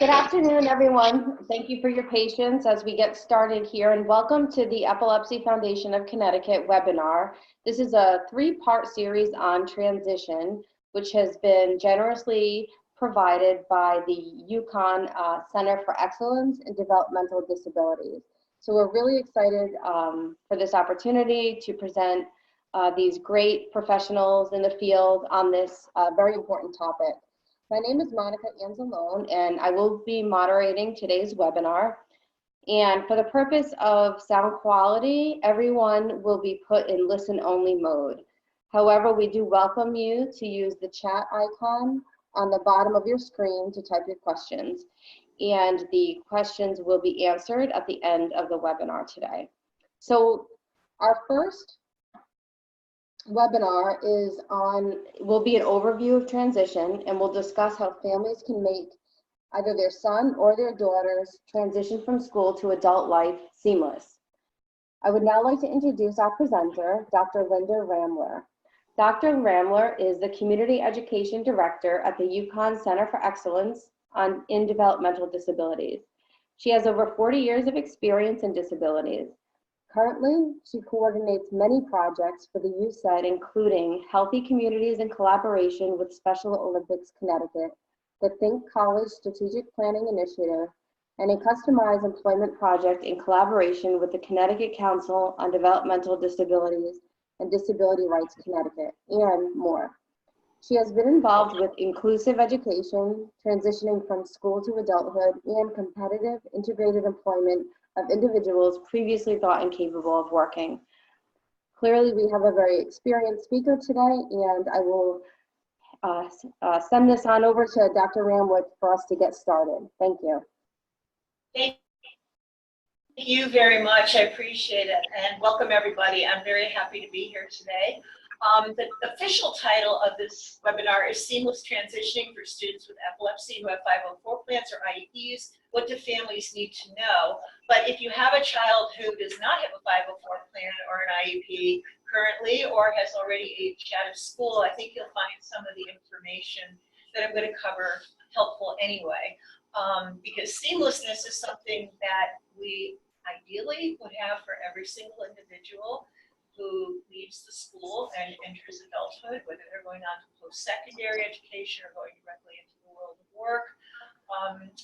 Good afternoon, everyone. Thank you for your patience as we get started here, and welcome to the Epilepsy Foundation of Connecticut webinar. This is a three-part series on transition, which has been generously provided by the UConn Center for Excellence in Developmental Disabilities. So we're really excited for this opportunity to present these great professionals in the field on this very important topic. My name is Monica Anzalone, and I will be moderating today's webinar. And for the purpose of sound quality, everyone will be put in listen-only mode. However, we do welcome you to use the chat icon on the bottom of your screen to type your questions. And the questions will be answered at the end of the webinar today. So our first webinar will be an overview of transition, and we'll discuss how families can make either their son or their daughter's transition from school to adult life seamless. I would now like to introduce our presenter, Dr. Linda Rammler. Dr. Rammler is the Community Education Director at the UConn Center for Excellence in Developmental Disabilities. She has over 40 years of experience in disabilities. Currently, she coordinates many projects for the UCED, including Healthy Communities in collaboration with Special Olympics Connecticut, the Think College Strategic Planning Initiative, and a customized employment project in collaboration with the Connecticut Council on Developmental Disabilities and Disability Rights Connecticut, and more. She has been involved with inclusive education, transitioning from school to adulthood, and competitive integrated employment of individuals previously thought incapable of working. Clearly, we have a very experienced speaker today, and I will send this on over to Dr. Rammler for us to get started. Thank you. Thank you very much. I appreciate it, and welcome everybody. I'm very happy to be here today. The official title of this webinar is Seamless Transitioning for Students with Epilepsy who have 504 plans or IEPs. What do families need to know? But if you have a child who does not have a 504 plan or an IEP currently, or has already aged out of school, I think you'll find some of the information that I'm going to cover helpful anyway. Because seamlessness is something that we ideally would have for every single individual who leaves the school and enters adulthood, whether they're going on to post-secondary education or going directly into the world of work.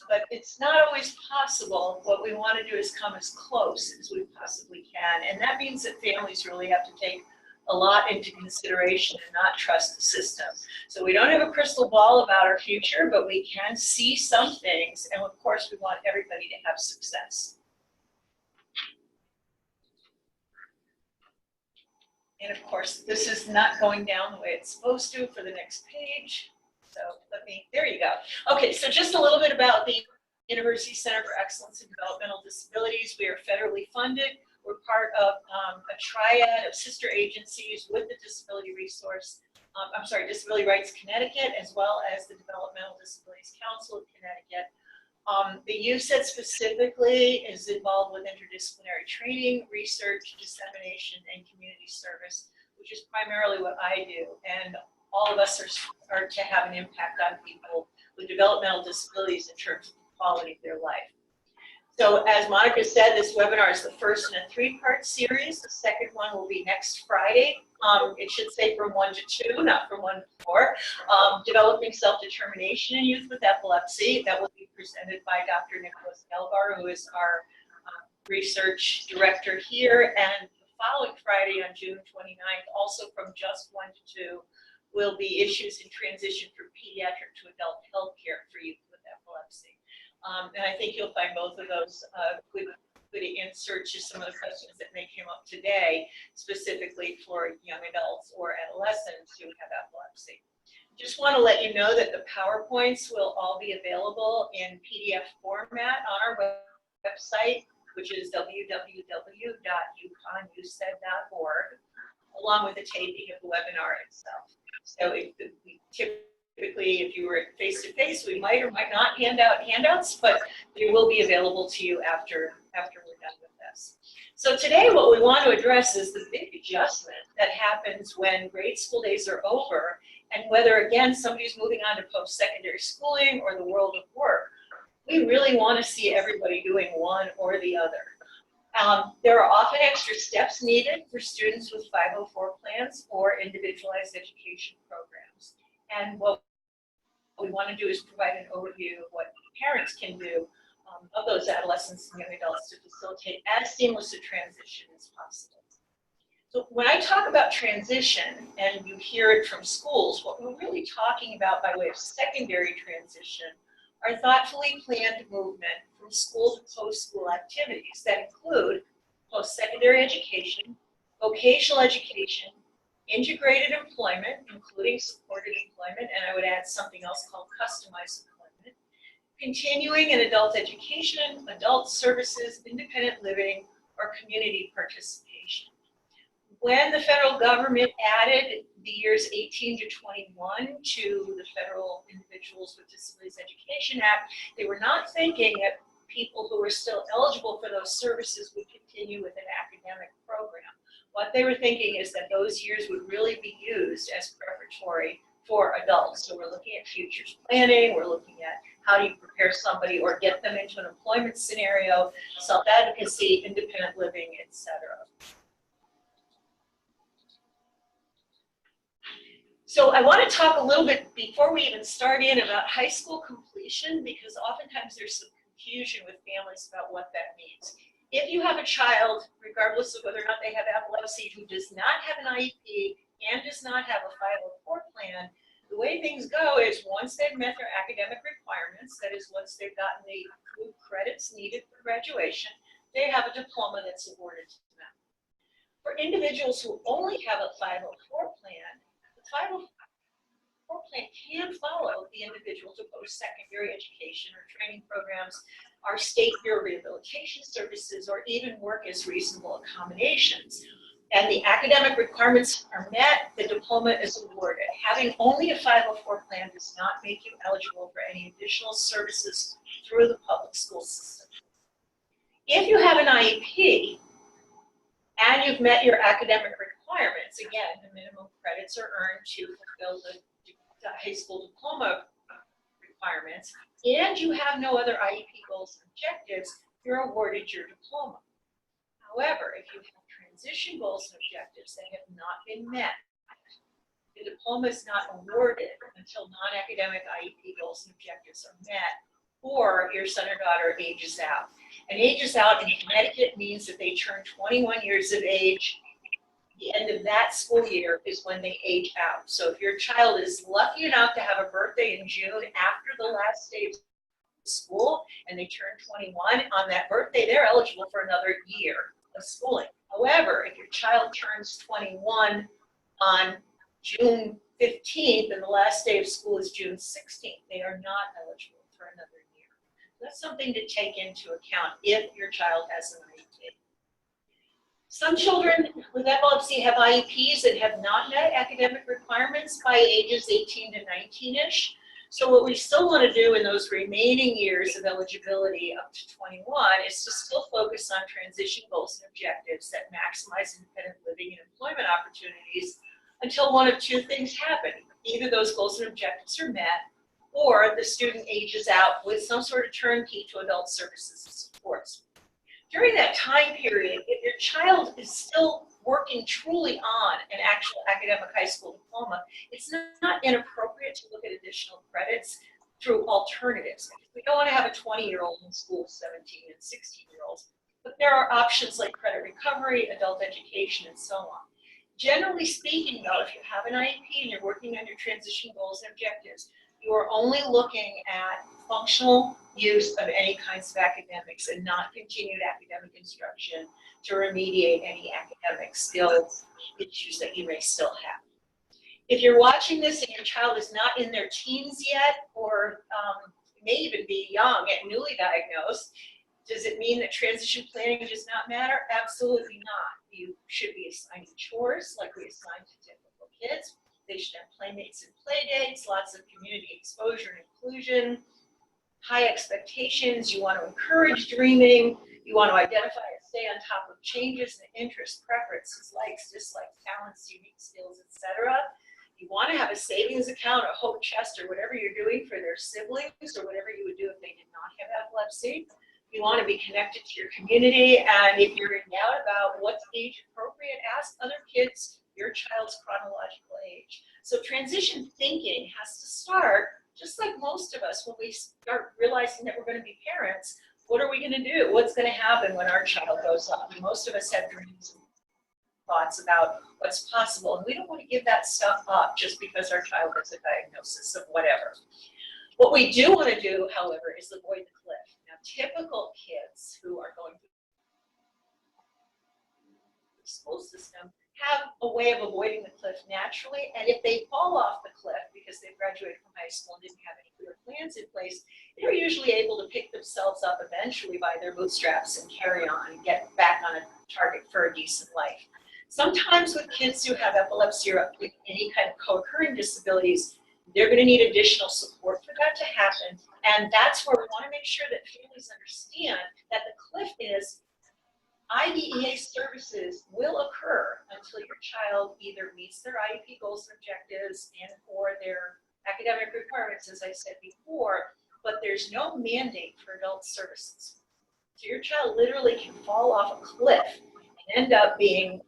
But it's not always possible. What we want to do is come as close as we possibly can. And that means that families really have to take a lot into consideration and not trust the system. So we don't have a crystal ball about our future, but we can see some things. And of course, we want everybody to have success. And of course, this is not going down the way it's supposed to for the next page. So there you go. Okay, so just a little bit about the University Center for Excellence in Developmental Disabilities. We are federally funded. We're part of a triad of sister agencies with the Disability Disability Rights Connecticut, as well as the Developmental Disabilities Council of Connecticut. The UCED specifically is involved with interdisciplinary training, research, dissemination, and community service, which is primarily what I do. And all of us are to have an impact on people with developmental disabilities in terms of the quality of their life. So as Monica said, this webinar is the first in a three-part series. The second one will be next Friday. It should say from 1 to 2, not from 1 to 4. Developing Self-Determination in Youth with Epilepsy. That will be presented by Dr. Nicholas Gelbar, who is our research director here. And the following Friday on June 29th, also from just 1 to 2, will be Issues in Transition from Pediatric to Adult Healthcare for Youth with Epilepsy. And I think you'll find both of those good answers to some of the questions that may come up today, specifically for young adults or adolescents who have epilepsy. Just want to let you know that the PowerPoints will all be available in PDF format on our website, which is www.uconnuced.org, along with the taping of the webinar itself. So typically, if you were face-to-face, we might or might not hand out handouts, but they will be available to you after we're done with this. So today, what we want to address is the big adjustment that happens when grade school days are over, and whether, again, somebody's moving on to post-secondary schooling or the world of work. we really want to see everybody doing one or the other. There are often extra steps needed for students with 504 plans or individualized education programs. And what we want to do is provide an overview of what parents can do of those adolescents and young adults to facilitate as seamless a transition as possible. So when I talk about transition, and you hear it from schools, what we're really talking about by way of secondary transition are thoughtfully planned movement from school to post-school activities that include post-secondary education, vocational education, integrated employment, including supported employment, and I would add something else called customized employment, continuing in adult education, adult services, independent living, or community participation. When the federal government added the years 18 to 21 to the Federal Individuals with Disabilities Education Act, they were not thinking that people who were still eligible for those services would continue with an academic program. What they were thinking is that those years would really be used as preparatory for adults. So we're looking at futures planning, we're looking at how do you prepare somebody or get them into an employment scenario, self-advocacy, independent living, etc. So I want to talk a little bit before we even start in about high school completion, because oftentimes there's some confusion with families about what that means. If you have a child, regardless of whether or not they have epilepsy, who does not have an IEP and does not have a 504 plan, the way things go is once they've met their academic requirements, that is once they've gotten the credits needed for graduation, they have a diploma that's awarded to them. For individuals who only have a 504 plan, the 504 plan can follow the individual to post-secondary education or training programs, our state Bureau Rehabilitation Services, or even work as reasonable accommodations. And the academic requirements are met, the diploma is awarded. Having only a 504 plan does not make you eligible for any additional services through the public school system. If you have an IEP and you've met your academic requirements, again, the minimum credits are earned to fulfill the high school diploma requirements, and you have no other IEP goals and objectives, you're awarded your diploma. However, if you have transition goals and objectives that have not been met, the diploma is not awarded until non-academic IEP goals and objectives are met, or your son or daughter ages out. And ages out in Connecticut means that they turn 21 years of age. The end of that school year is when they age out. So if your child is lucky enough to have a birthday in June after the last day of school and they turn 21, on that birthday, they're eligible for another year of schooling. However, if your child turns 21 on June 15th and the last day of school is June 16th, they are not eligible for another year. That's something to take into account if your child has an IEP. Some children with epilepsy have IEPs that have not met academic requirements by ages 18 to 19-ish. So what we still want to do in those remaining years of eligibility up to 21 is to still focus on transition goals and objectives that maximize independent living and employment opportunities until one of two things happen. Either those goals and objectives are met, or the student ages out with some sort of turnkey to adult services and supports. During that time period, if your child is still working truly on an actual academic high school diploma, it's not inappropriate to look at additional credits through alternatives. We don't want to have a 20-year-old in school with 17 and 16-year-olds, but there are options like credit recovery, adult education, and so on. Generally speaking, though, if you have an IEP and you're working on your transition goals and objectives, you are only looking at functional use of any kinds of academics and not continued academic instruction to remediate any academic skills issues that you may still have. If you're watching this and your child is not in their teens yet, or may even be young and newly diagnosed, does it mean that transition planning does not matter? Absolutely not. You should be assigning chores like we assign to typical kids. They should have playmates and play dates, lots of community exposure and inclusion, high expectations. You want to encourage dreaming. You want to identify and stay on top of changes in interests, preferences, likes, dislikes, talents, unique skills, etc. You want to have a savings account, a hope chest, or whatever you're doing for their siblings, or whatever you would do if they did not have epilepsy. You want to be connected to your community, and if you're in doubt about what's age appropriate, ask other kids your child's chronological age. So transition thinking has to start, just like most of us, when we start realizing that we're going to be parents. What are we going to do? What's going to happen when our child grows up? Most of us have dreams and thoughts about what's possible, and we don't want to give that stuff up just because our child gets a diagnosis of whatever. What we do want to do, however, is avoid the cliff. Now, typical kids who are going through the school system have a way of avoiding the cliff naturally, and if they fall off the cliff because they've graduated from high school and didn't have any clear plans in place, they're usually able to pick themselves up eventually by their bootstraps and carry on and get back on a target for a decent life. Sometimes with kids who have epilepsy or any kind of co-occurring disabilities, they're going to need additional support for that to happen. And that's where we want to make sure that families understand that the cliff is IDEA services will occur until your child either meets their IEP goals and objectives and or their academic requirements, as I said before, but there's no mandate for adult services. So your child literally can fall off a cliff and end up being,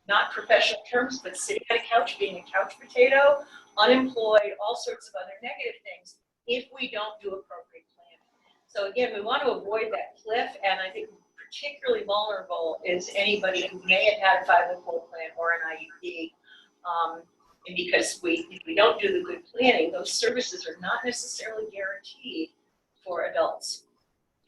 not professional terms, but sitting on a couch, being a couch potato, unemployed, all sorts of other negative things if we don't do appropriate planning. So again, we want to avoid that cliff, and I think particularly vulnerable is anybody who may have had a 504 plan or an IEP. And because if we don't do the good planning, those services are not necessarily guaranteed for adults.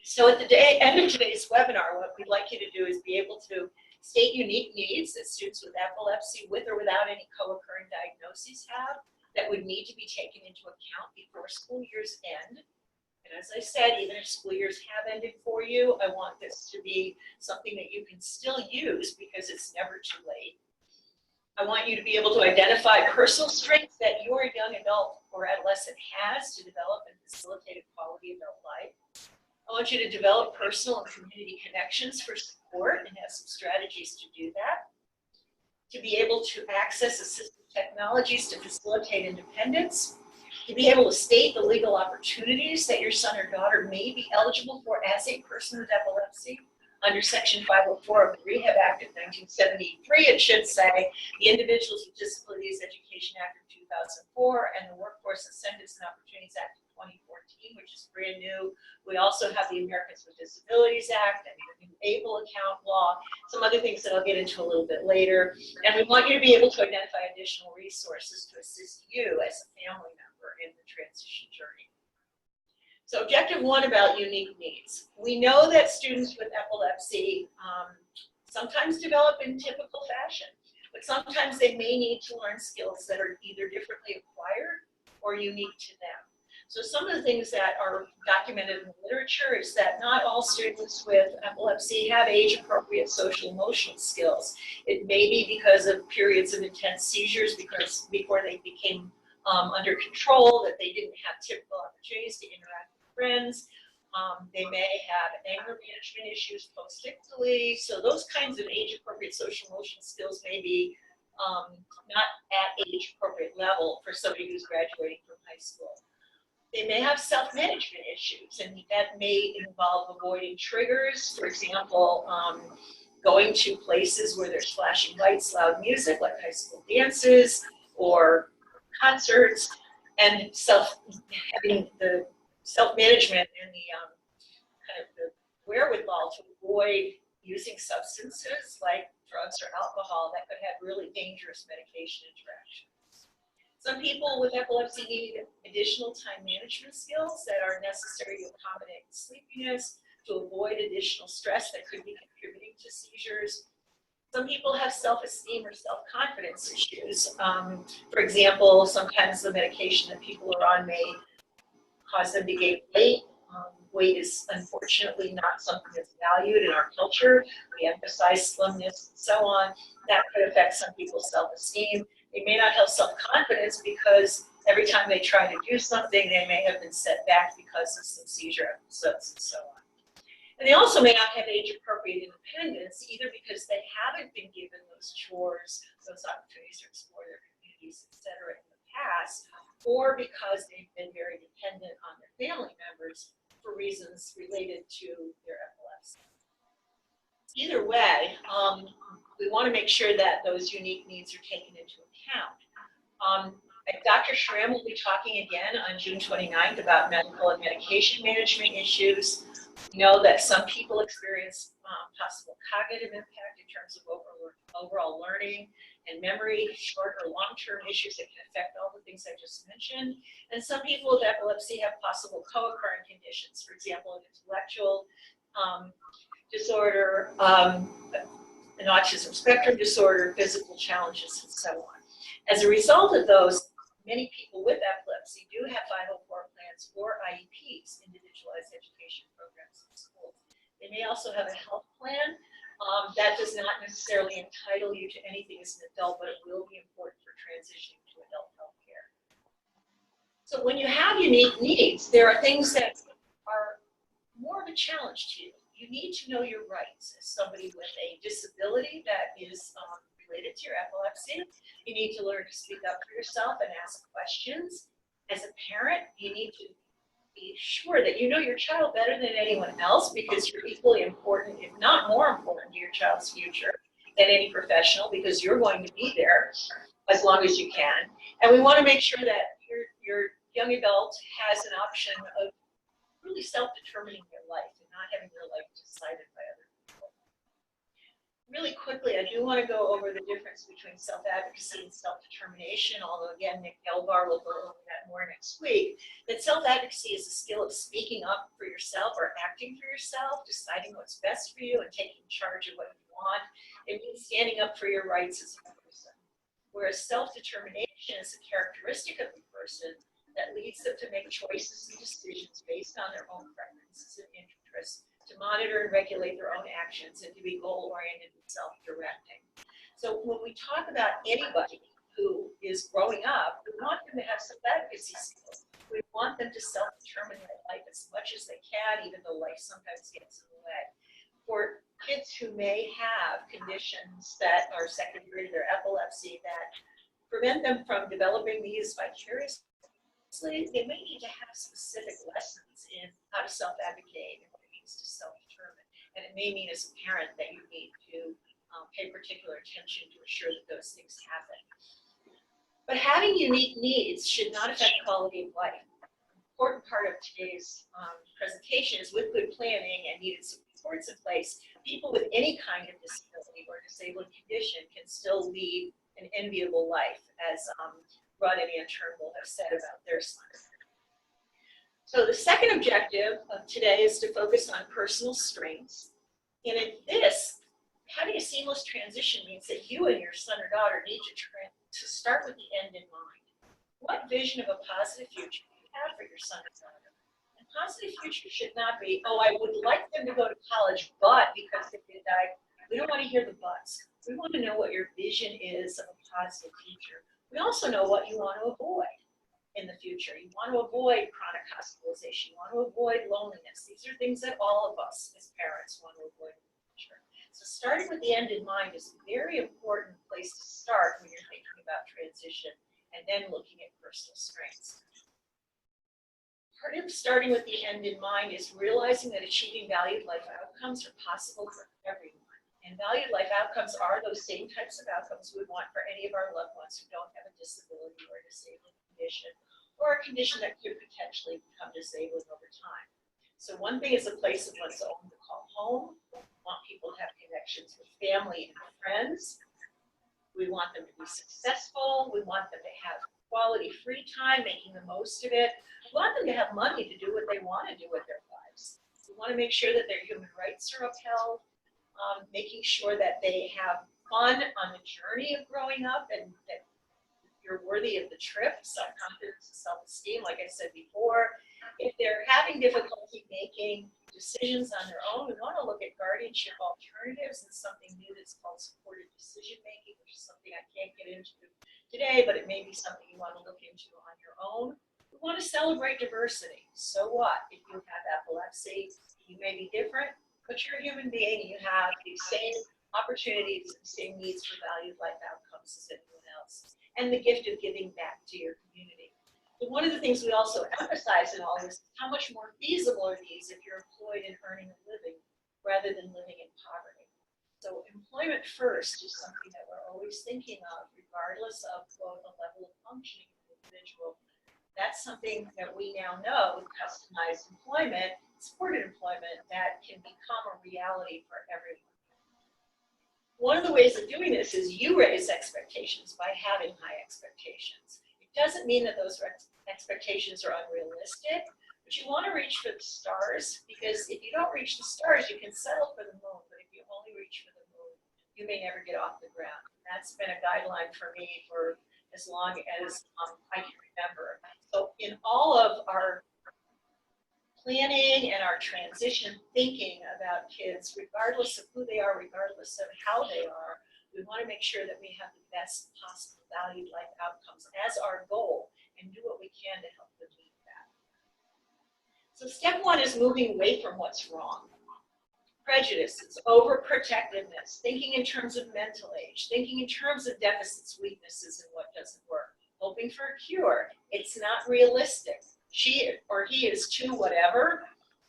So at the end of today's webinar, what we'd like you to do is be able to state unique needs that students with epilepsy, with or without any co-occurring diagnoses, have that would need to be taken into account before school years end. And as I said, even if school years have ended for you, I want this to be something that you can still use because it's never too late. I want you to be able to identify personal strengths that your young adult or adolescent has to develop and facilitate a quality adult life. I want you to develop personal and community connections for support and have some strategies to do that. To be able to access assistive technologies to facilitate independence. To be able to state the legal opportunities that your son or daughter may be eligible for as a person with epilepsy. Under Section 504 of the Rehab Act of 1973, it should say the Individuals with Disabilities Education Act of 2004 and the Workforce Incentives and Opportunities Act of 2014, which is brand new. We also have the Americans with Disabilities Act and the new ABLE account law, some other things that I'll get into a little bit later. And we want you to be able to identify additional resources to assist you as a family member in the transition journey. So objective one about unique needs. We know that students with epilepsy sometimes develop in typical fashion, but sometimes they may need to learn skills that are either differently acquired or unique to them. So some of the things that are documented in the literature is that not all students with epilepsy have age-appropriate social emotional skills. It may be because of periods of intense seizures because before they became under control, that they didn't have typical opportunities to interact with friends. They may have anger management issues post-ictally. So those kinds of age-appropriate social emotional skills may be not at age-appropriate level for somebody who's graduating from high school. They may have self-management issues, and that may involve avoiding triggers. For example, going to places where there's flashing lights, loud music, like high school dances or concerts, and having the self-management and the kind of the wherewithal to avoid using substances like drugs or alcohol that could have really dangerous medication interactions. Some people with epilepsy need additional time management skills that are necessary to accommodate sleepiness, to avoid additional stress that could be contributing to seizures. Some people have self-esteem or self-confidence issues. For example, sometimes the medication that people are on may cause them to gain weight. Weight is unfortunately not something that's valued in our culture. We emphasize slimness and so on. That could affect some people's self-esteem. They may not have self-confidence because every time they try to do something, they may have been set back because of some seizure episodes and so on. And they also may not have age-appropriate independence, either because they haven't been given those chores, those opportunities to explore their community disabilities, et cetera, in the past, or because they've been very dependent on their family members for reasons related to their epilepsy. Either way, we want to make sure that those unique needs are taken into account. Dr. Schramm will be talking again on June 29th about medical and medication management issues. We know that some people experience possible cognitive impact in terms of overall learning and memory, short or long-term issues that can affect all the things I just mentioned. And some people with epilepsy have possible co-occurring conditions, for example, an intellectual disorder, an autism spectrum disorder, physical challenges, and so on. As a result of those, many people with epilepsy do have 504 plans or IEPs, individualized education programs in schools. They may also have a health plan. That does not necessarily entitle you to anything as an adult, but it will be important for transitioning to adult health care. So when you have unique needs, there are things that are more of a challenge to you. You need to know your rights as somebody with a disability that is related to your epilepsy. You need to learn to speak up for yourself and ask questions. As a parent, you need to be sure that you know your child better than anyone else, because you're equally important, if not more important, to your child's future than any professional, because you're going to be there as long as you can. And we want to make sure that your young adult has an option of really self-determining their life and not having their life decided by other people. Really quickly, I do want to go over the difference between self-advocacy and self-determination, although again, Nick Elbar will go over that more next week. That self-advocacy is a skill of speaking up for yourself or acting for yourself, deciding what's best for you and taking charge of what you want. It means standing up for your rights as a person. Whereas self-determination is a characteristic of the person that leads them to make choices and decisions based on their own preferences and interests, to monitor and regulate their own actions, and to be goal-oriented and self-directing. So when we talk about anybody who is growing up, we want them to have some advocacy skills. We want them to self-determine their life as much as they can, even though life sometimes gets in the way. For kids who may have conditions that are secondary to their epilepsy that prevent them from developing these vicariously, they may need to have specific lessons in how to self-advocate and what it means to self-determine. And it may mean as a parent that you need to pay particular attention to ensure that those things happen. But having unique needs should not affect quality of life. An important part of today's presentation is with good planning and needed supports in place, people with any kind of disability or disabling condition can still lead an enviable life, as Rod and Ann Turnbull have said about their son. So the second objective of today is to focus on personal strengths. And in this, having a seamless transition means that you and your son or daughter need to start with the end in mind. What vision of a positive future do you have for your son or daughter? And positive future should not be, oh, I would like them to go to college, but because they did die, we don't want to hear the buts. We want to know what your vision is of a positive future. We also know what you want to avoid in the future. You want to avoid chronic hospitalization. You want to avoid loneliness. These are things that all of us as parents want to avoid in the future. So starting with the end in mind is a very important place to start when you're thinking about transition and then looking at personal strengths. Part of starting with the end in mind is realizing that achieving valued life outcomes are possible for everyone. And valued life outcomes are those same types of outcomes we want for any of our loved ones who don't have a disability or a disabling condition, or a condition that could potentially become disabling over time. So one thing is a place of one's own to call home. We want people to have connections with family and friends. We want them to be successful. We want them to have quality free time, making the most of it. We want them to have money to do what they want to do with their lives. We want to make sure that their human rights are upheld. Making sure that they have fun on the journey of growing up and that you're worthy of the trip, self-confidence and self-esteem, like I said before. If they're having difficulty making decisions on their own, we want to look at guardianship alternatives and something new that's called supported decision-making, which is something I can't get into today, but it may be something you want to look into on your own. We want to celebrate diversity. So what? If you have epilepsy, you may be different, but you're a human being and you have the same opportunities and same needs for valued life outcomes as anyone else. else, and the gift of giving back to your community. But one of the things we also emphasize in all this is how much more feasible are these if you're employed and earning a living rather than living in poverty. So employment first is something that we're always thinking of, regardless of quote, the level of functioning of the individual. That's something that we now know with customized employment, supported employment, that can become a reality for everyone. One of the ways of doing this is you raise expectations by having high expectations. It doesn't mean that those expectations are unrealistic, but you want to reach for the stars, because if you don't reach the stars, you can settle for the moon, but if you only reach for the moon, you may never get off the ground. That's been a guideline for me for as long as I can remember. So in all of our planning and our transition thinking about kids, regardless of who they are, regardless of how they are, we want to make sure that we have the best possible valued life outcomes as our goal and do what we can to help them meet that. So step one is moving away from what's wrong. Prejudices, overprotectiveness, thinking in terms of mental age, thinking in terms of deficits, weaknesses, and what doesn't work. Hoping for a cure. It's not realistic. She or he is too whatever,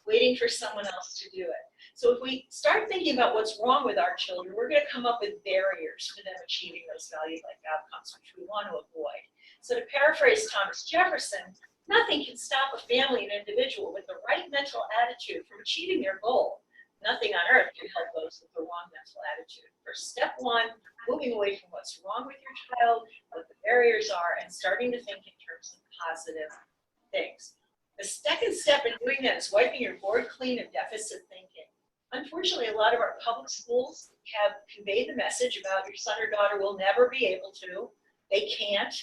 waiting for someone else to do it. So if we start thinking about what's wrong with our children, we're going to come up with barriers for them achieving those valued life outcomes, which we want to avoid. So to paraphrase Thomas Jefferson, nothing can stop a family and individual with the right mental attitude from achieving their goal. Nothing on earth can help those with the wrong mental attitude. For step one, moving away from what's wrong with your child, what the barriers are, and starting to think in terms of positive things. The second step in doing that is wiping your board clean of deficit thinking. Unfortunately, a lot of our public schools have conveyed the message about your son or daughter will never be able to. They can't.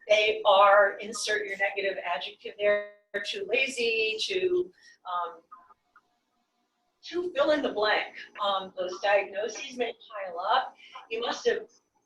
They are, insert your negative adjective there, too lazy, to fill in the blank. Those diagnoses may pile up. You must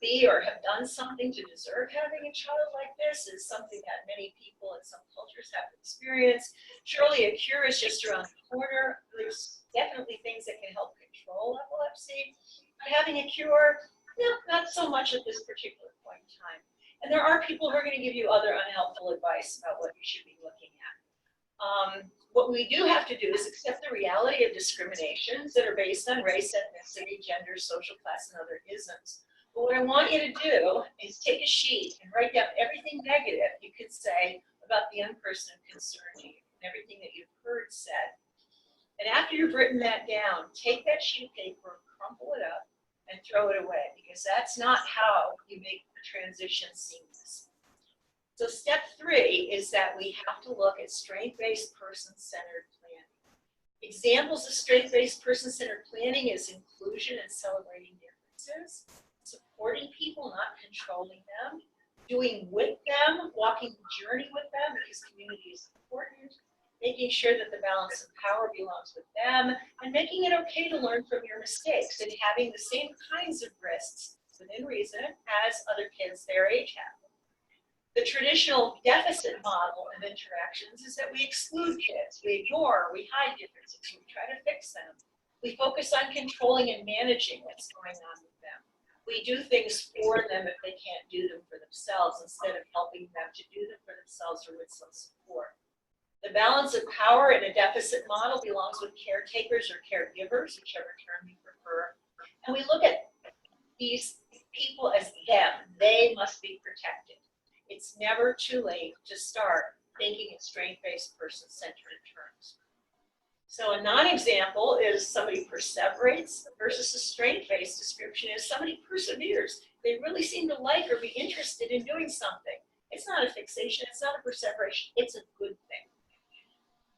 be or have done something to deserve having a child like this, is something that many people in some cultures have experienced. Surely a cure is just around the corner. There's definitely things that can help control epilepsy, but having a cure, no, not so much at this particular point in time. And there are people who are going to give you other unhelpful advice about what you should be looking at. What we do have to do is accept the reality of discriminations that are based on race, ethnicity, gender, social class, and other isms. But what I want you to do is take a sheet and write down everything negative you could say about the young person concerned you and everything that you've heard said. And after you've written that down, take that sheet of paper, crumple it up, and throw it away, because that's not how you make the transition seamless. So step three is that we have to look at strength-based, person-centered planning. Examples of strength-based, person-centered planning is inclusion and celebrating differences, supporting people, not controlling them, doing with them, walking the journey with them, because community is important, making sure that the balance of power belongs with them, and making it okay to learn from your mistakes and having the same kinds of risks within reason as other kids their age have. The traditional deficit model of interactions is that we exclude kids, we ignore, we hide differences, we try to fix them. We focus on controlling and managing what's going on with them. We do things for them if they can't do them for themselves, instead of helping them to do them for themselves or with some support. The balance of power in a deficit model belongs with caretakers or caregivers, whichever term you prefer. And we look at these people as them. They must be protected. It's never too late to start thinking in strength-based, person-centered terms. So a non-example is somebody perseverates versus a strength-based description is somebody perseveres. They really seem to like or be interested in doing something. It's not a fixation, it's not a perseveration, it's a good thing.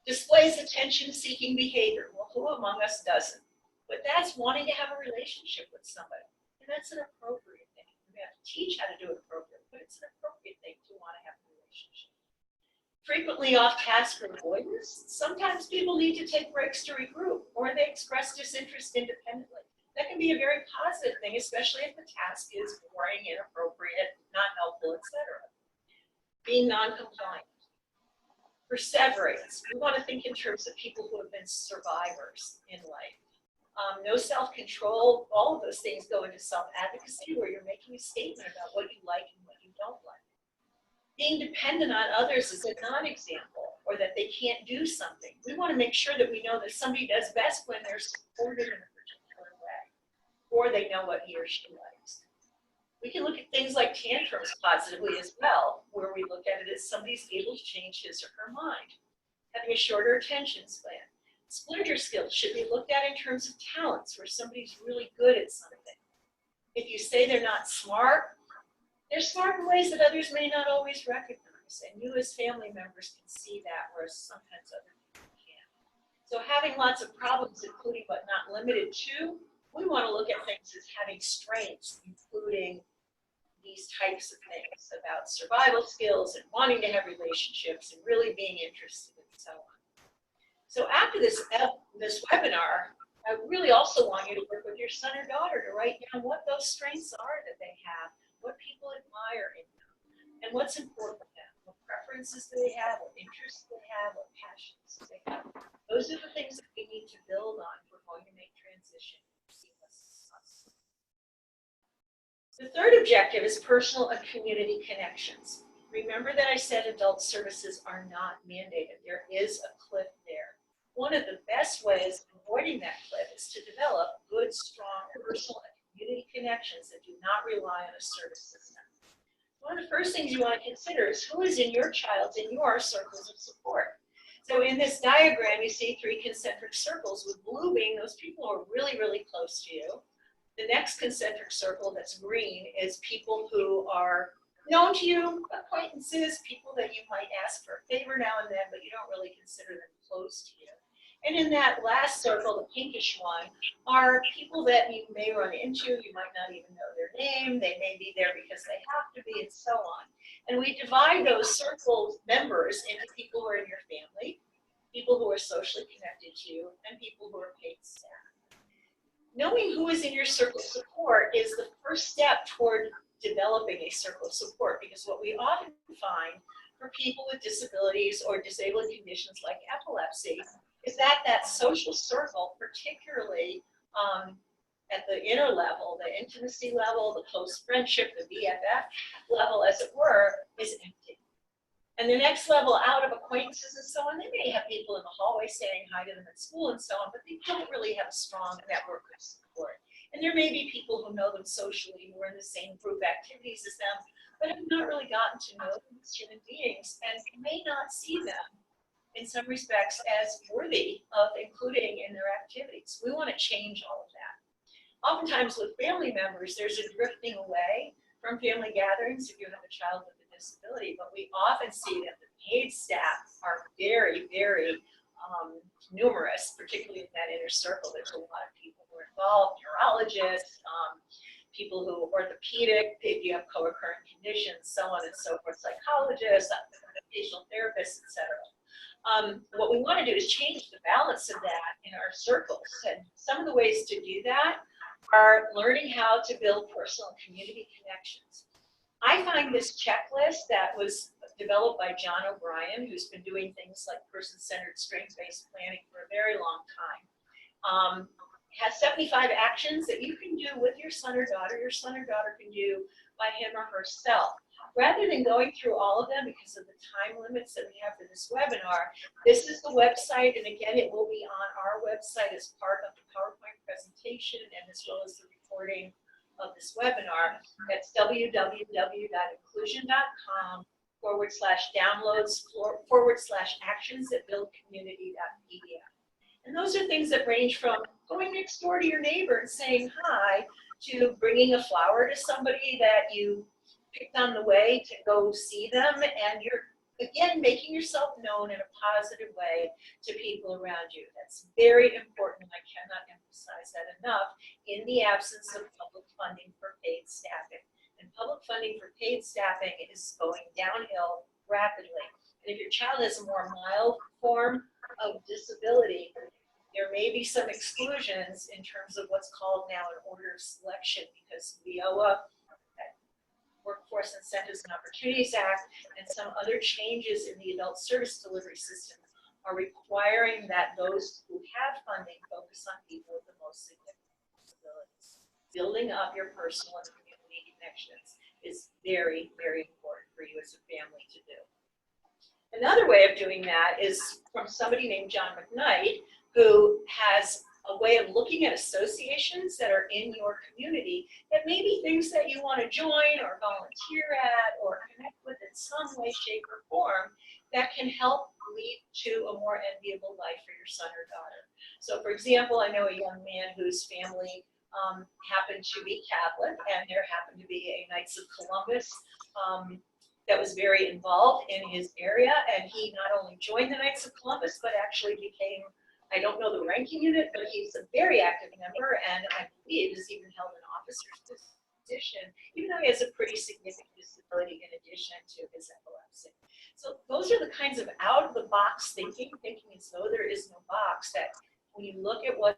Displays attention-seeking behavior. Well, who among us doesn't? But that's wanting to have a relationship with somebody. And that's an appropriate thing. We have to teach how to do it appropriately, but it's an appropriate thing to want to have a relationship. Frequently off-task or avoidance. Sometimes people need to take breaks to regroup, or they express disinterest independently. That can be a very positive thing, especially if the task is boring, inappropriate, not helpful, etc. Being non-compliant. Perseverance. We want to think in terms of people who have been survivors in life. No self-control, all of those things go into self-advocacy, where you're making a statement about what you like and what you adult life. Being dependent on others is a non-example, or that they can't do something. We want to make sure that we know that somebody does best when they're supported in a particular way, or they know what he or she likes. We can look at things like tantrums positively as well, where we look at it as somebody's able to change his or her mind. Having a shorter attention span. Splinter skills should be looked at in terms of talents, where somebody's really good at something. If you say they're not smart, they're smart in ways that others may not always recognize, and you as family members can see that, whereas sometimes other people can't. So having lots of problems, including but not limited to, we want to look at things as having strengths, including these types of things about survival skills and wanting to have relationships and really being interested and so on. So after this webinar, I really also want you to work with your son or daughter to write down what those strengths are that they have, what people admire in them, and what's important to them, what preferences do they have, what interests they have, what passions they have. Those are the things that we need to build on if we're going to make transition seamless. The third objective is personal and community connections. Remember that I said adult services are not mandated. There is a cliff there. One of the best ways of avoiding that cliff is to develop good, strong personal and community connections that do not rely on a service system. One of the first things you want to consider is who is in your child's, in your circles of support. So in this diagram, you see 3 concentric circles, with blue being those people who are really, really close to you. The next concentric circle that's green is people who are known to you, acquaintances, people that you might ask for a favor now and then, but you don't really consider them close to you. And in that last circle, the pinkish one, are people that you may run into. You might not even know their name. They may be there because they have to be, and so on. And we divide those circle members into people who are in your family, people who are socially connected to you, and people who are paid staff. Knowing who is in your circle of support is the first step toward developing a circle of support, because what we often find for people with disabilities or disabling conditions like epilepsy is that that social circle, particularly at the inner level, the intimacy level, the close friendship, the BFF level, as it were, is empty. And the next level out of acquaintances and so on, they may have people in the hallway saying hi to them at school and so on, but they don't really have a strong network of support. And there may be people who know them socially, who are in the same group activities as them, but have not really gotten to know them as human beings and may not see them in some respects as worthy of including in their activities. We want to change all of that. Oftentimes with family members, there's a drifting away from family gatherings if you have a child with a disability, but we often see that the paid staff are very, very numerous, particularly in that inner circle. There's a lot of people who are involved, neurologists, people who orthopedic, if you have co-occurring conditions, so on and so forth, psychologists, occupational therapists, etc. What we want to do is change the balance of that in our circles. And some of the ways to do that are learning how to build personal and community connections. I find this checklist that was developed by John O'Brien, who's been doing things like person-centered strengths-based planning for a very long time, has 75 actions that you can do with your son or daughter can do by him or herself. Rather than going through all of them because of the time limits that we have for this webinar, this is the website, and again, it will be on our website as part of the PowerPoint presentation and as well as the recording of this webinar. That's www.inclusion.com/downloads/actions-that-build-community.pdf. And those are things that range from going next door to your neighbor and saying hi, to bringing a flower to somebody that you picked on the way to go see them, and you're again making yourself known in a positive way to people around you. That's very important. I cannot emphasize that enough in the absence of public funding for paid staffing. And public funding for paid staffing is going downhill rapidly. And if your child has a more mild form of disability, there may be some exclusions in terms of what's called now an order of selection, because WIOA, Workforce Incentives and Opportunities Act, and some other changes in the adult service delivery system are requiring that those who have funding focus on people with the most significant disabilities. Building up your personal and community connections is very, very important for you as a family to do. Another way of doing that is from somebody named John McKnight, who has a way of looking at associations that are in your community that may be things that you want to join or volunteer at or connect with in some way, shape, or form that can help lead to a more enviable life for your son or daughter. So for example, I know a young man whose family happened to be Catholic, and there happened to be a Knights of Columbus that was very involved in his area, and he not only joined the Knights of Columbus, but actually became, I don't know the ranking in it, but he's a very active member, and I believe has even held an officer's position, even though he has a pretty significant disability in addition to his epilepsy. So those are the kinds of out-of-the-box thinking as though there is no box, that when you look at what's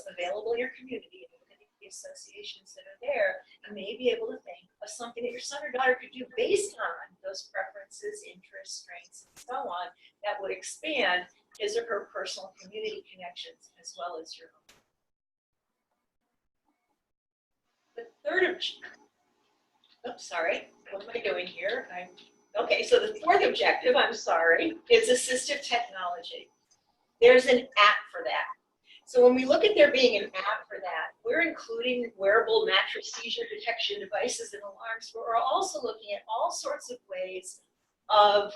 available in your community and look at the associations that are there, you may be able to think of something that your son or daughter could do based on those preferences, interests, strengths, and so on, that would expand his or her personal community connections as well as your own. The third what am I doing here? Okay, so the fourth objective, is assistive technology. There's an app for that. So when we look at there being an app for that, we're including wearable mattress seizure detection devices and alarms, but we're also looking at all sorts of ways of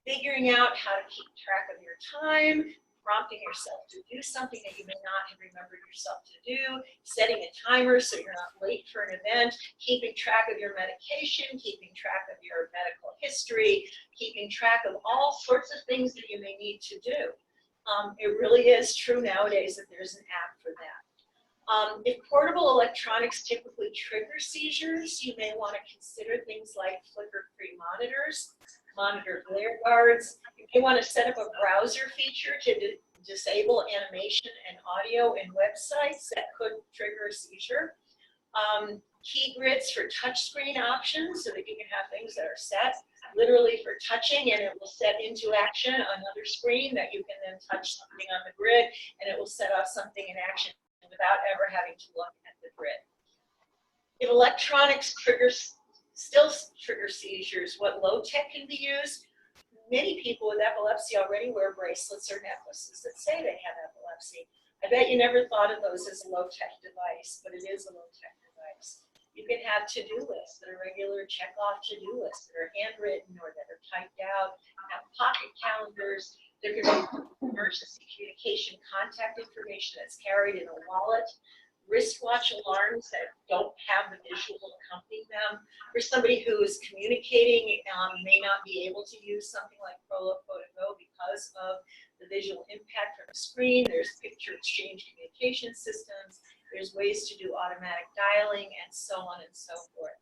figuring out how to keep track of your time, prompting yourself to do something that you may not have remembered yourself to do, setting a timer so you're not late for an event, keeping track of your medication, keeping track of your medical history, keeping track of all sorts of things that you may need to do. It really is true nowadays that there's an app for that. If portable electronics typically trigger seizures, you may want to consider things like flicker-free monitors, monitor glare guards. You may want to set up a browser feature to disable animation and audio in websites that could trigger a seizure. Key grids for touchscreen options so that you can have things that are set literally for touching, and it will set into action another screen that you can then touch something on the grid, and it will set off something in action without ever having to look at the grid. If electronics still trigger seizures, what low tech can be used? Many people with epilepsy already wear bracelets or necklaces that say they have epilepsy. I bet you never thought of those as a low tech device, but it is a low tech device. You can have to-do lists that are regular check-off to-do lists that are handwritten or that are typed out. Have pocket calendars. There can be emergency communication contact information that's carried in a wallet. Wristwatch alarms that don't have the visual accompanying them. For somebody who is communicating, may not be able to use something like Prolo Photo because of the visual impact from the screen. There's picture exchange communication systems. There's ways to do automatic dialing and so on and so forth.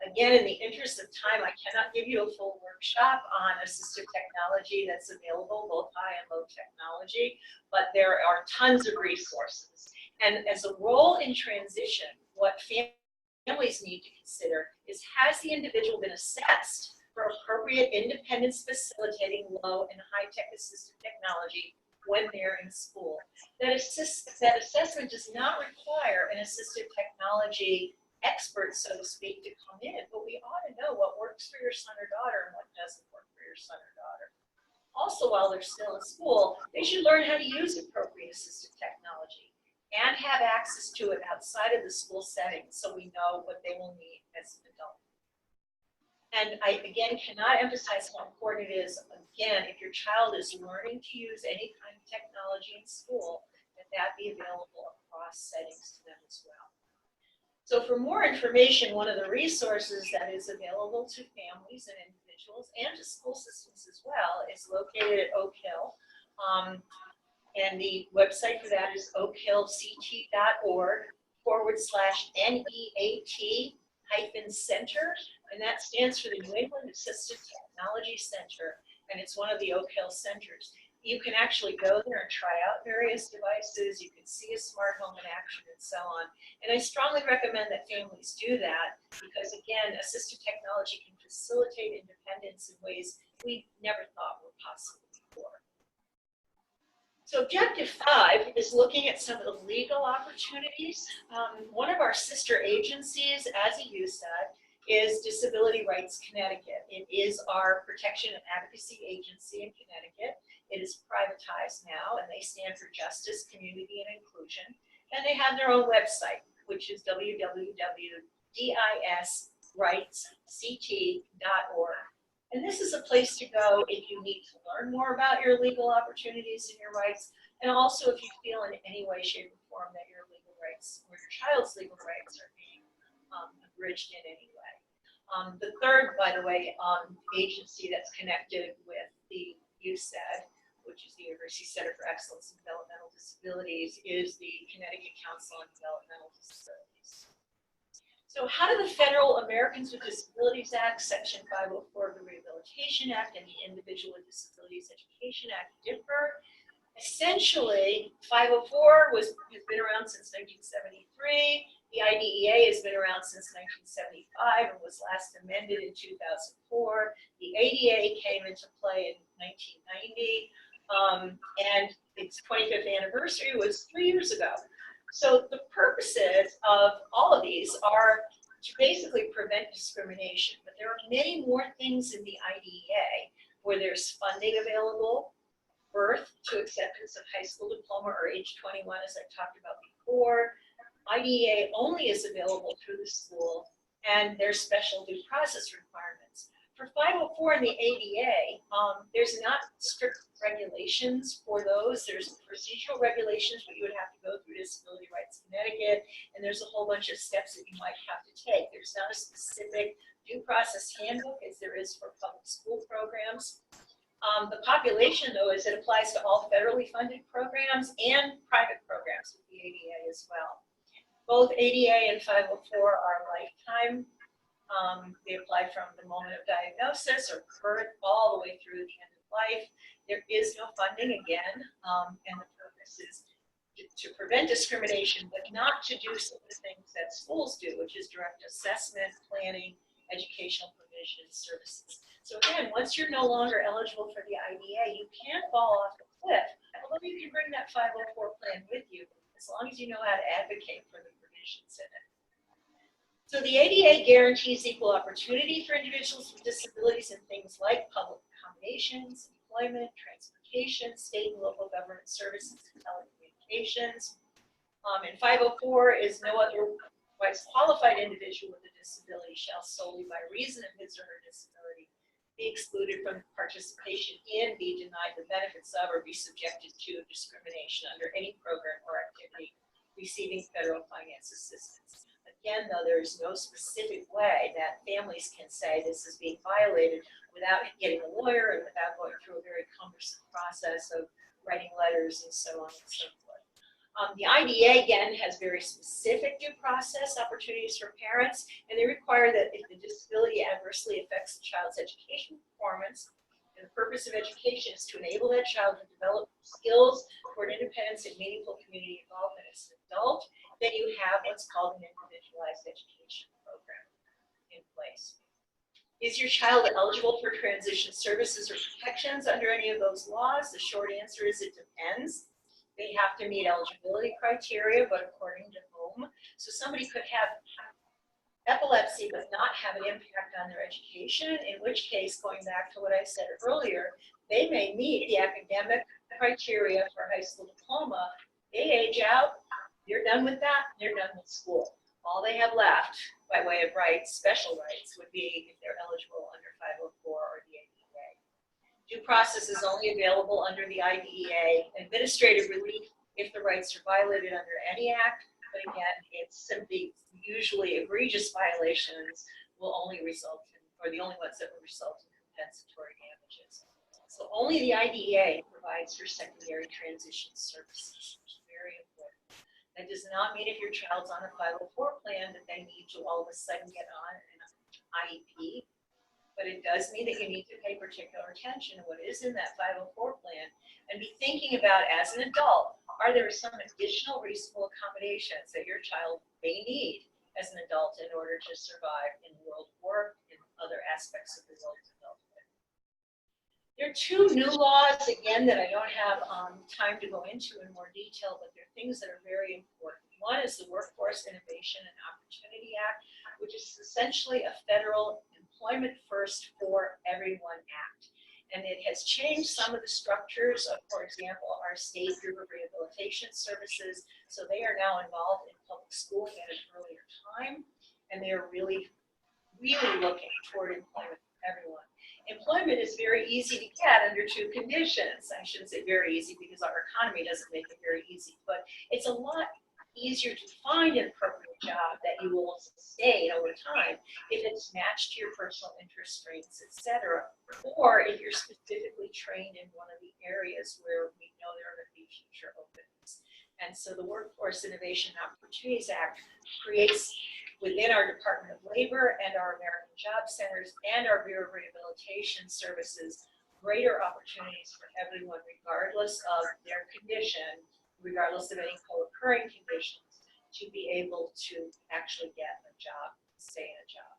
Again, in the interest of time, I cannot give you a full workshop on assistive technology that's available, both high and low technology, but there are tons of resources. And as a role in transition, what families need to consider is, has the individual been assessed for appropriate independence facilitating low and high-tech assistive technology when they're in school? That assessment does not require an assistive technology expert, so to speak, to come in, but we ought to know what works for your son or daughter and what doesn't work for your son or daughter. Also, while they're still in school, they should learn how to use appropriate assistive technology and have access to it outside of the school setting so we know what they will need as an adult. And I, again, cannot emphasize how important it is, again, if your child is learning to use any kind of technology in school, that be available across settings to them as well. So for more information, one of the resources that is available to families and individuals and to school systems as well is located at Oak Hill. And the website for that is oakhillct.org/NEAT-Center. And that stands for the New England Assistive Technology Center. And it's one of the Oak Hill centers. You can actually go there and try out various devices. You can see a smart home in action and so on. And I strongly recommend that families do that because, again, assistive technology can facilitate independence in ways we never thought were possible before. So Objective 5 is looking at some of the legal opportunities. One of our sister agencies, as a USAID, is Disability Rights Connecticut. It is our protection and advocacy agency in Connecticut. It is privatized now, and they stand for justice, community, and inclusion. And they have their own website, which is www.disrightsct.org. And this is a place to go if you need to learn more about your legal opportunities and your rights, and also if you feel in any way, shape, or form that your legal rights or your child's legal rights are being abridged in any way. The third, by the way, agency that's connected with the USAID, which is the University Center for Excellence in Developmental Disabilities, is the Connecticut Council on Developmental Disabilities. So how do the Federal Americans with Disabilities Act, Section 504 of the Rehabilitation Act, and the Individual with Disabilities Education Act differ? Essentially, 504 has been around since 1973. The IDEA has been around since 1975 and was last amended in 2004. The ADA came into play in 1990, and its 25th anniversary was 3 years ago. So the purposes of all of these are to basically prevent discrimination, but there are many more things in the IDEA where there's funding available, birth to acceptance of high school diploma or age 21, as I talked about before. IDEA only is available through the school, and there's special due process requirements. For 504 and the ADA, there's not strict regulations for those. There's procedural regulations, but you would have to go through Disability Rights Connecticut, and there's a whole bunch of steps that you might have to take. There's not a specific due process handbook as there is for public school programs. The population, though, is it applies to all federally funded programs and private programs with the ADA as well. Both ADA and 504 are lifetime. They apply from the moment of diagnosis or birth all the way through the end of life. There is no funding again, and the purpose is to prevent discrimination, but not to do some of the things that schools do, which is direct assessment, planning, educational provision, services. So again, once you're no longer eligible for the IDA, you can't fall off the cliff, although you can bring that 504 plan with you, as long as you know how to advocate for the provisions in it. So the ADA guarantees equal opportunity for individuals with disabilities in things like public accommodations, employment, transportation, state and local government services, and telecommunications. And 504 is no otherwise qualified individual with a disability shall solely by reason of his or her disability be excluded from participation in, be denied the benefits of, or be subjected to discrimination under any program or activity receiving federal finance assistance. Again, though, there is no specific way that families can say this is being violated without getting a lawyer and without going through a very cumbersome process of writing letters and so on and so forth. The IDA, again, has very specific due process opportunities for parents, and they require that if the disability adversely affects the child's education performance, and the purpose of education is to enable that child to develop skills toward independence and meaningful community involvement as an adult, then you have what's called an individualized education program in place. Is your child eligible for transition services or protections under any of those laws? The short answer is it depends. They have to meet eligibility criteria, but according to whom? So somebody could have epilepsy but not have an impact on their education, in which case, going back to what I said earlier, they may meet the academic criteria for high school diploma. They age out, they're done with that, they're done with school. All they have left by way of rights, special rights, would be if they're eligible under 504 or the ADA. Due process is only available under the IDEA. Administrative relief if the rights are violated under any act, but again, it's simply usually egregious violations will only result in, or the only ones that will result in compensatory damages. So only the IDEA provides for secondary transition services, which is very important. That does not mean if your child's on a 504 plan that they need to all of a sudden get on an IEP, but it does mean that you need to pay particular attention to what is in that 504 plan and be thinking about, as an adult, are there some additional reasonable accommodations that your child may need as an adult in order to survive in the world of work and other aspects of the world of adulthood. There are two new laws, again, that I don't have time to go into in more detail, but they're things that are very important. One is the Workforce Innovation and Opportunity Act, which is essentially a federal employment first for everyone act. And it has changed some of the structures of, for example, our state group of rehabilitation services. So they are now involved in public schooling at an earlier time, and they are really looking toward employment for everyone. Employment is very easy to get under two conditions. I shouldn't say very easy because our economy doesn't make it very easy, but it's a lot easier to find an appropriate job that you will sustain over time if it's matched to your personal interest strengths, etc., or if you're specifically trained in one of the areas where we know there are going to be future openings. And so the Workforce Innovation and Opportunities Act creates within our Department of Labor and our American Job Centers and our Bureau of Rehabilitation Services greater opportunities for everyone regardless of their condition, regardless of any co-occurring conditions, to be able to actually get a job, stay in a job.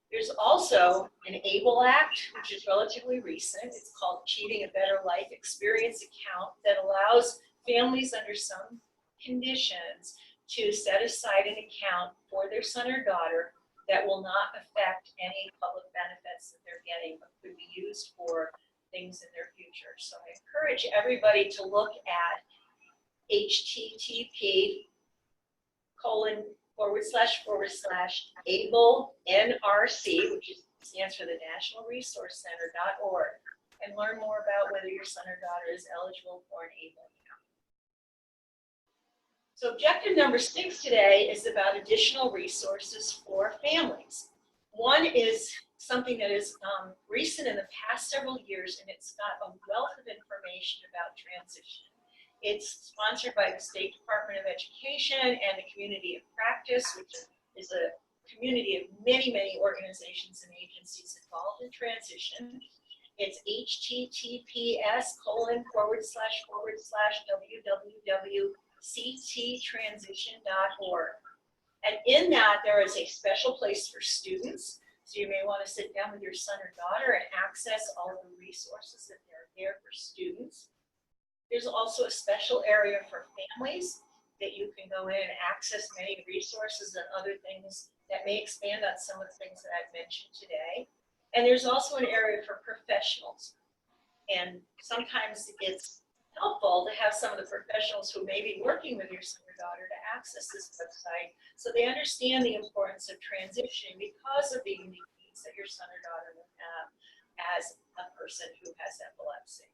There's also an ABLE Act, which is relatively recent. It's called Achieving a Better Life Experience Account, that allows families under some conditions to set aside an account for their son or daughter that will not affect any public benefits that they're getting, but could be used for things in their future. So I encourage everybody to look at http://ABLE-NRC, which stands for the National Resource Center.org, and learn more about whether your son or daughter is eligible for an ABLE account. So objective number 6 today is about additional resources for families. One is something that is recent in the past several years, and it's got a wealth of information about transition. It's sponsored by the State Department of Education and the Community of Practice, which is a community of many, many organizations and agencies involved in transition. It's https://www.cttransition.org. And in that, there is a special place for students. So you may want to sit down with your son or daughter and access all of the resources that are there for students. There's also a special area for families that you can go in and access many resources and other things that may expand on some of the things that I've mentioned today. And there's also an area for professionals. And sometimes it's helpful to have some of the professionals who may be working with your son or daughter to access this website so they understand the importance of transitioning because of the unique needs that your son or daughter will have as a person who has epilepsy.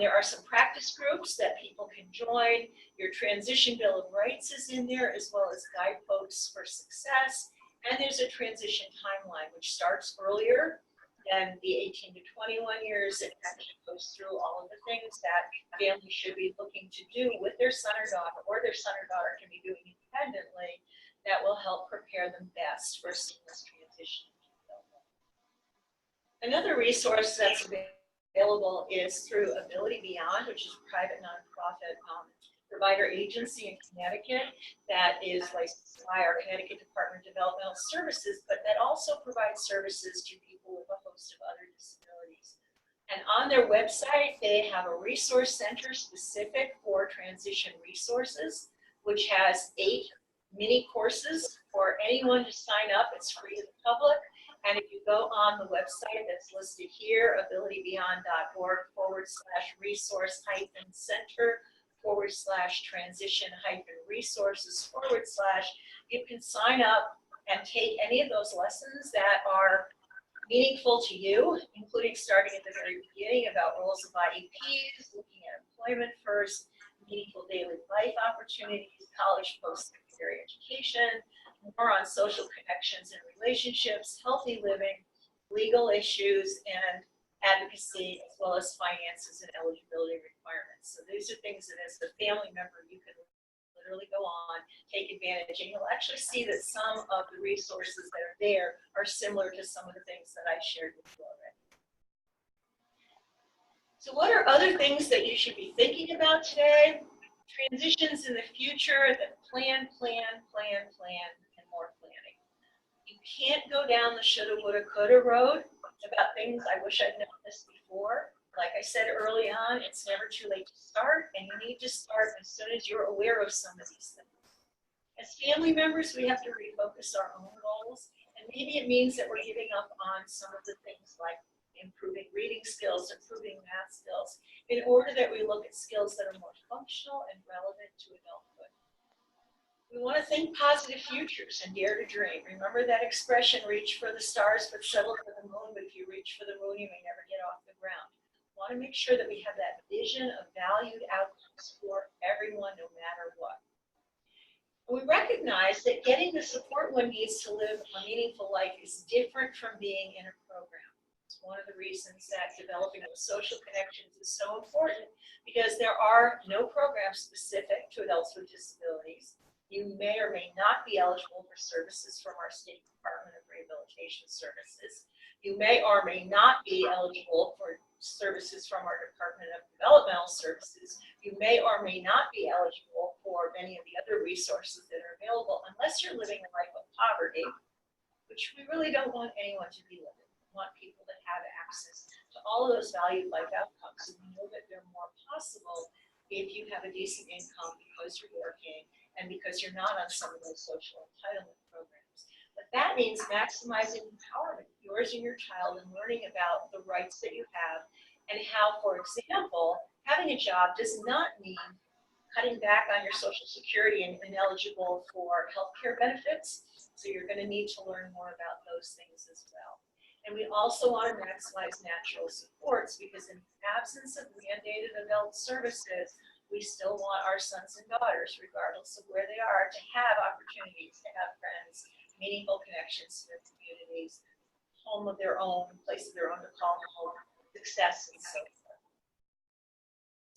There are some practice groups that people can join. Your Transition Bill of Rights is in there, as well as guideposts for success. And there's a transition timeline, which starts earlier than the 18 to 21 years. It actually goes through all of the things that families should be looking to do with their son or their son or daughter can be doing independently that will help prepare them best for seamless transition. Another resource that's available is through Ability Beyond, which is a private nonprofit provider agency in Connecticut that is licensed by our Connecticut Department of Developmental Services, but that also provides services to people with a host of other disabilities. And on their website, they have a resource center specific for transition resources, which has 8 mini courses for anyone to sign up. It's free to the public. And if you go on the website that's listed here, abilitybeyond.org/resource-center/transition-resources/, you can sign up and take any of those lessons that are meaningful to you, including starting at the very beginning about roles of IEPs, looking at employment first, meaningful daily life opportunities, college post-secondary education, more on social connections and relationships, healthy living, legal issues, and advocacy, as well as finances and eligibility requirements. So these are things that as a family member, you can literally go on, take advantage, and you'll actually see that some of the resources that are there are similar to some of the things that I shared with you already. So what are other things that you should be thinking about today? Transitions in the future, that plan, and more planning. You can't go down the shoulda, woulda, coulda road about things I wish I'd known this before. Like I said early on, it's never too late to start, and you need to start as soon as you're aware of some of these things. As family members, we have to refocus our own goals, and maybe it means that we're giving up on some of the things like improving reading skills, improving math skills, in order that we look at skills that are more functional and relevant to adulthood. We want to think positive futures and dare to dream. Remember that expression, reach for the stars but settle for the moon, but if you reach for the moon, you may never get off the ground. We want to make sure that we have that vision of valued outcomes for everyone, no matter what. We recognize that getting the support one needs to live a meaningful life is different from being in a program. It's one of the reasons that developing those social connections is so important, because there are no programs specific to adults with disabilities. You may or may not be eligible for services from our State Department of Rehabilitation Services. You may or may not be eligible for services from our Department of Developmental Services. You may or may not be eligible for many of the other resources that are available unless you're living a life of poverty, which we really don't want anyone to be living. We want people to have access to all of those valued life outcomes. And we know that they're more possible if you have a decent income because you're working and because you're not on some of those social entitlement programs. But that means maximizing empowerment, yours and your child, and learning about the rights that you have and how, for example, having a job does not mean cutting back on your Social Security and ineligible for healthcare benefits. So you're going to need to learn more about those things as well. And we also want to maximize natural supports, because in the absence of mandated adult services, we still want our sons and daughters, regardless of where they are, to have opportunities, to have friends, meaningful connections to their communities, home of their own, place of their own to call home, success, and so forth.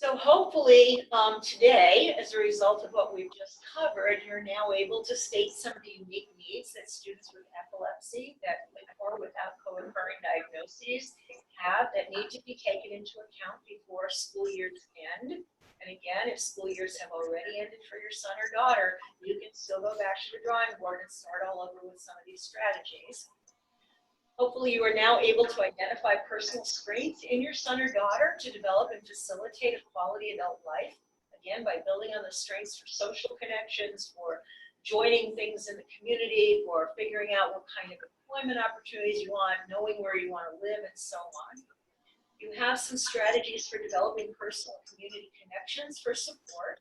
So hopefully today, as a result of what we've just covered, you're now able to state some of the unique needs that students with epilepsy, that with or without co-occurring diagnoses, have, that need to be taken into account before school years end. And again, if school years have already ended for your son or daughter, you can still go back to the drawing board and start all over with some of these strategies. Hopefully you are now able to identify personal strengths in your son or daughter to develop and facilitate a quality adult life. Again, by building on the strengths for social connections, for joining things in the community, for figuring out what kind of employment opportunities you want, knowing where you want to live, and so on. You have some strategies for developing personal and community connections for support.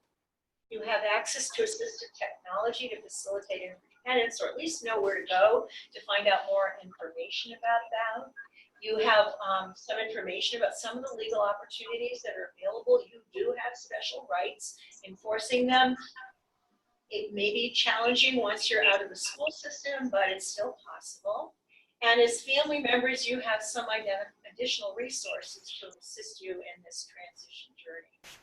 You have access to assistive technology to facilitate independence, or at least know where to go to find out more information about that. You have some information about some of the legal opportunities that are available. You do have special rights. Enforcing them, it may be challenging once you're out of the school system, but it's still possible. And as family members, you have some additional resources to assist you in this transition journey.